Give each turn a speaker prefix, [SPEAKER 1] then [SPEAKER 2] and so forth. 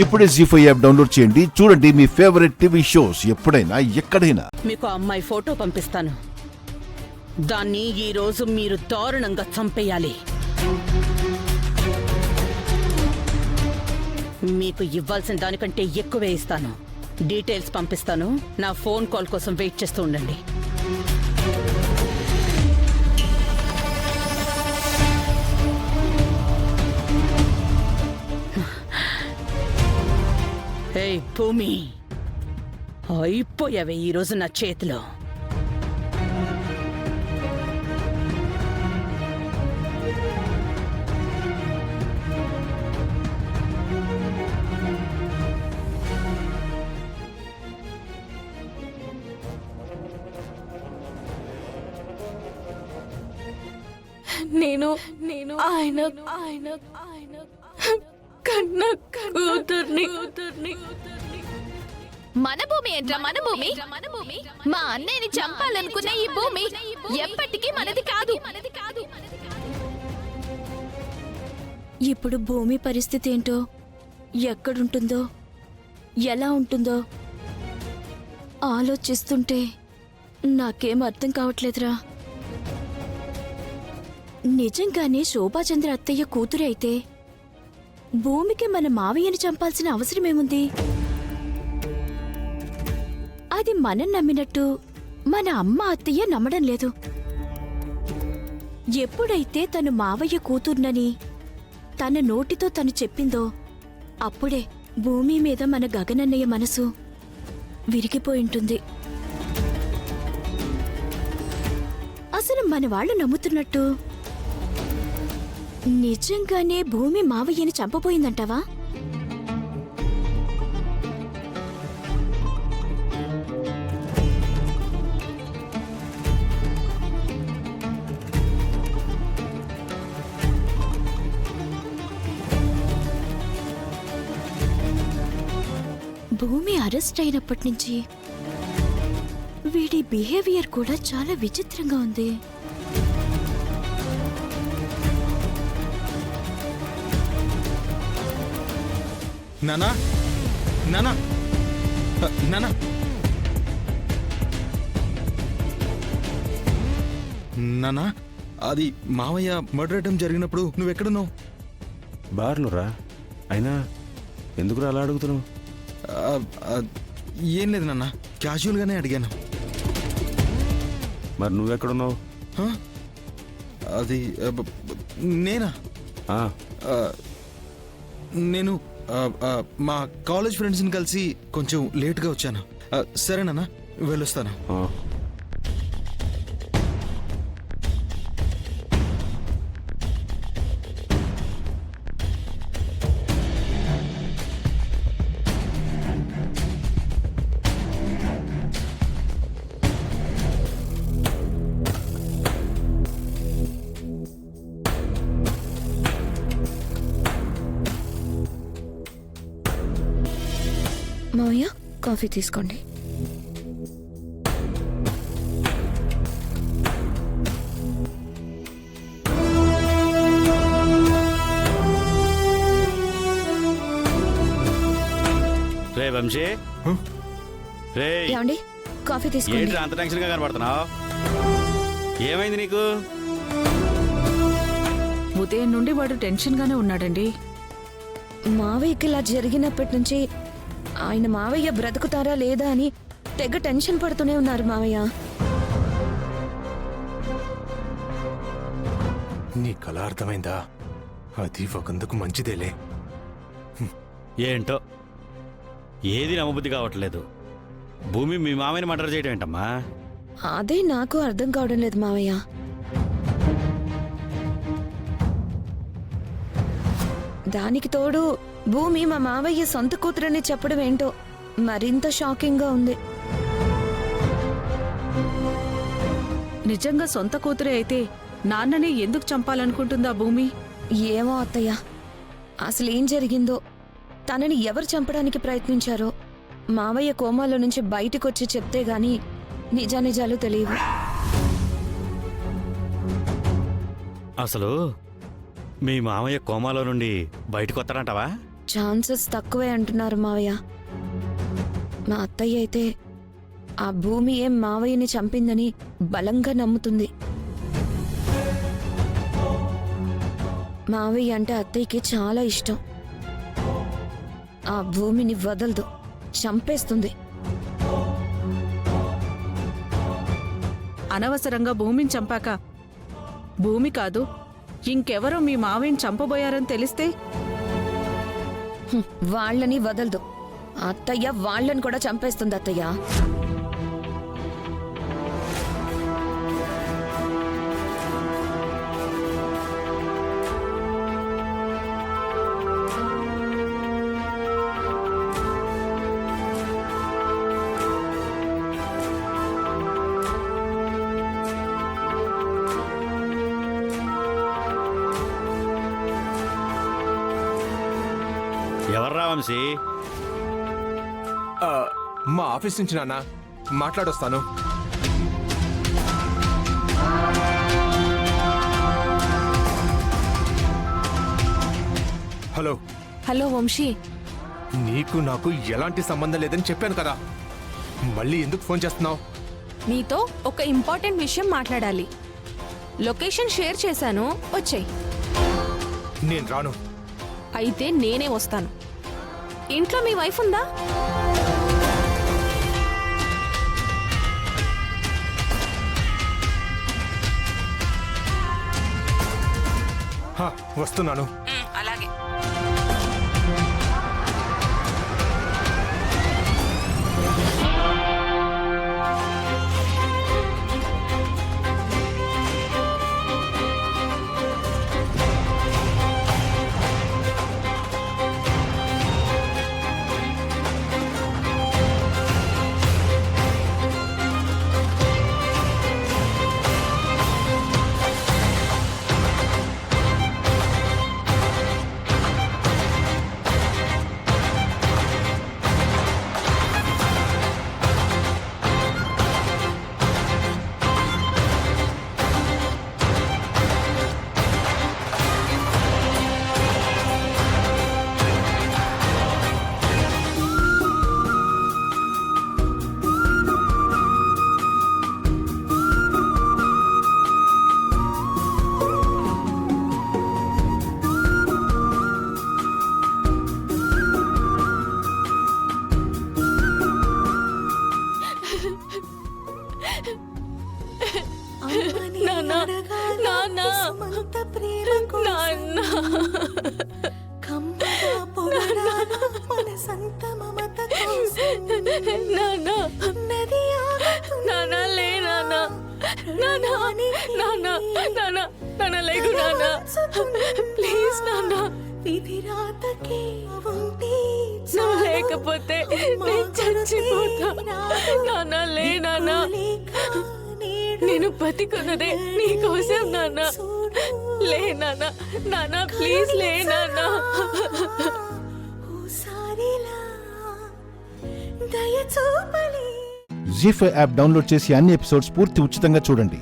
[SPEAKER 1] ఇప్పుడే జీ5 app download చేయండి. చూడండి మీ ఫేవరెట్ టీవీ షోస్ ఎప్పుడైనా ఎక్కడైనా.
[SPEAKER 2] మీకు అమ్మాయి ఫోటో పంపిస్తాను. దాన్ని ఈ రోజు మీరు దారుణంగా చంపేయాలి. మీకు ఇవ్వాల్సిన దానికంటే ఎక్కువే ఇస్తాను. డీటెయిల్స్ పంపిస్తాను. నా ఫోన్ కాల్ కోసం వెయిట్ చేస్తూ ఉండండి. హే భూమి, అయిపోయావే ఈరోజు నా చేతిలో.
[SPEAKER 3] నేను నేను ఆయన ఆయన ఆయన కన్న కూతుర్ని
[SPEAKER 4] మన భూమి ఏంట్రా మన భూమి? మా అన్నయ్యని చంపాలనుకున్న ఈ భూమి ఎప్పటికీ మనది కాదు.
[SPEAKER 3] ఇప్పుడు భూమి పరిస్థితి ఏంటో, ఎక్కడుంటుందో, ఎలా ఉంటుందో ఆలోచిస్తుంటే నాకేం అర్థం కావట్లేదురా. నిజంగానే శోభాచంద్ర అత్తయ్య కూతురే అయితే భూమికి మన మావయ్యని చంపాల్సిన అవసరమేముంది? అది మనం నమ్మినట్టు మన అమ్మ అత్తయ్య నమ్మడం లేదు. ఎప్పుడైతే తను మావయ్య కూతుర్నని తన నోటితో తను చెప్పిందో అప్పుడే భూమి మీద మన గగనన్నయ్య మనసు విరిగిపోయింటుంది. అసలు మన వాళ్ళు నమ్ముతున్నట్టు నిజంగానే భూమి మావయ్యని చంపబోయిందంటావా? భూమి అరెస్ట్ అయినప్పటి నుంచి వీడి బిహేవియర్ కూడా చాలా విచిత్రంగా ఉంది.
[SPEAKER 5] నానా నానా నానా నానా, అది మావయ్య మర్డర్ అటెంప్ట్ జరిగినప్పుడు నువ్వెక్కడున్నావు?
[SPEAKER 6] బార్లో రా. అయినా ఎందుకు అలా అడుగుతున్నావు?
[SPEAKER 5] ఏం లేదు నాన్న, క్యాజువల్గానే అడిగాను.
[SPEAKER 6] మరి నువ్వెక్కడున్నావు?
[SPEAKER 5] అది నేనా? నేను మా కాలేజ్ ఫ్రెండ్స్ని కలిసి కొంచెం లేట్గా వచ్చాను. సరేనా, వెళ్ళొస్తాను.
[SPEAKER 3] మావయ్య, కాఫీ తీసుకోండి.
[SPEAKER 7] రే వంశీ, రే
[SPEAKER 3] ఏమండి, కాఫీ తీసుకోండి.
[SPEAKER 7] ఏంటి అంత టెన్షన్ గా కనబడుతున్నావు? ఏమైంది నీకు?
[SPEAKER 8] ఉదయం నుండి వాడు టెన్షన్ గానే ఉన్నాడండి.
[SPEAKER 3] మావయ్యకి ఇలా జరిగినప్పటి నుంచి ఆయన మావయ్య బ్రతుకుతారా లేదా అని తెగ టెన్షన్ పడుతూనే ఉన్నారు మావయ్య.
[SPEAKER 9] నీ కళ అర్థమైందా? అది ఒకందుకు మంచిదేలే.
[SPEAKER 7] ఏంటో ఏది నమ్మబుద్ధి కావట్లేదు. భూమి మీ మామయ్యని మర్డర్ చేయడం ఏంటమ్మా?
[SPEAKER 3] అదే నాకు అర్థం కావడం లేదు మావయ్య. దానికి తోడు భూమి మా మావయ్య సొంత కూతురని చెప్పడం ఏంటో మరింత షాకింగ్ గా ఉంది.
[SPEAKER 8] నిజంగా సొంత కూతురే అయితే నాన్నని ఎందుకు చంపాలనుకుంటుందా భూమి?
[SPEAKER 3] ఏమో అత్తయ్య, అసలు ఏం జరిగిందో, తనని ఎవరు చంపడానికి ప్రయత్నించారో మావయ్య కోమాలో నుంచి బయటకొచ్చి చెప్తే గాని నిజానిజాలు తెలియవు.
[SPEAKER 7] అసలు మీ మామయ్య కోమాలో నుండి బయటకు వస్తాడంటావా?
[SPEAKER 3] ఛాన్సెస్ తక్కువే అంటున్నారు మావయ్య. మా అత్తయ్య అయితే ఆ భూమి ఏం మావయ్యని చంపిందని బలంగా నమ్ముతుంది. మావయ్య అంటే అత్తయ్యకి చాలా ఇష్టం. ఆ భూమిని వదలదు, చంపేస్తుంది.
[SPEAKER 8] అనవసరంగా భూమిని చంపాక భూమి కాదు ఇంకెవరో మీ మావయ్యని చంపబోయారని తెలిస్తే
[SPEAKER 3] వాళ్ళని వదలదు. అత్తయ్య వాళ్ళని కూడా చంపేస్తుంది అత్తయ్య.
[SPEAKER 7] ఎవర్రా వంశీ?
[SPEAKER 9] మా ఆఫీస్ నుంచి నాన్న మాట్లాడొస్తాను. హలో
[SPEAKER 10] హలో వంశీ,
[SPEAKER 9] నీకు నాకు ఎలాంటి సంబంధం లేదని చెప్పాను కదా, మళ్ళీ ఎందుకు ఫోన్ చేస్తున్నావు?
[SPEAKER 10] నీతో ఒక ఇంపార్టెంట్ విషయం మాట్లాడాలి. లొకేషన్ షేర్ చేశాను, వచ్చేయ్.
[SPEAKER 9] నేను రాను.
[SPEAKER 10] అయితే నేనే వస్తాను. ఇంట్లో మీ వైఫ్ ఉందా?
[SPEAKER 9] వస్తున్నాను.
[SPEAKER 10] అలాగే. లేకపోతే నేను బతికున్నదే నీకోసం నాన్న. లే నాన్న, నాన్న ప్లీజ్ లే నాన్న.
[SPEAKER 1] జీ5 యాప్ డౌన్లోడ్ చేసి అన్ని ఎపిసోడ్స్ పూర్తి ఉచితంగా చూడండి.